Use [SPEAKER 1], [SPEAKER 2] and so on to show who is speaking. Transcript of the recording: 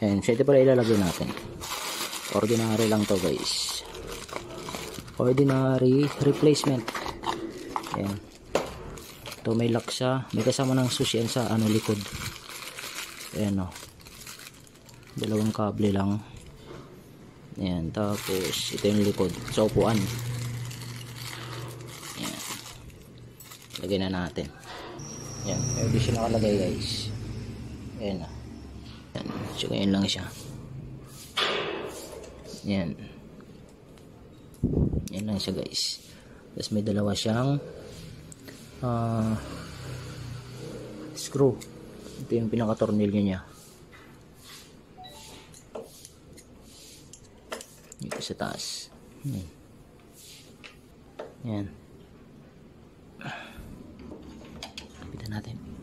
[SPEAKER 1] And so ito pala ilalagay natin. Ordinary lang to guys. Ordinary replacement. Ayan. Ito may lock siya. May kasama ng susi sa likod. Ayan o. Dalawang kable lang. Ayan. Tapos ito yung likod. Sa upuan. Ayan. Lagay na natin. Ayan. Pwede siya nakalagay guys. Ayan o. Ayan. So ganyan lang siya. Ayan. Ayan lang siya guys. Tapos may dalawa siyang screw. Ito yung pinaka-tornilyo niya. Dito sa taas. Ayan. Kapitan natin.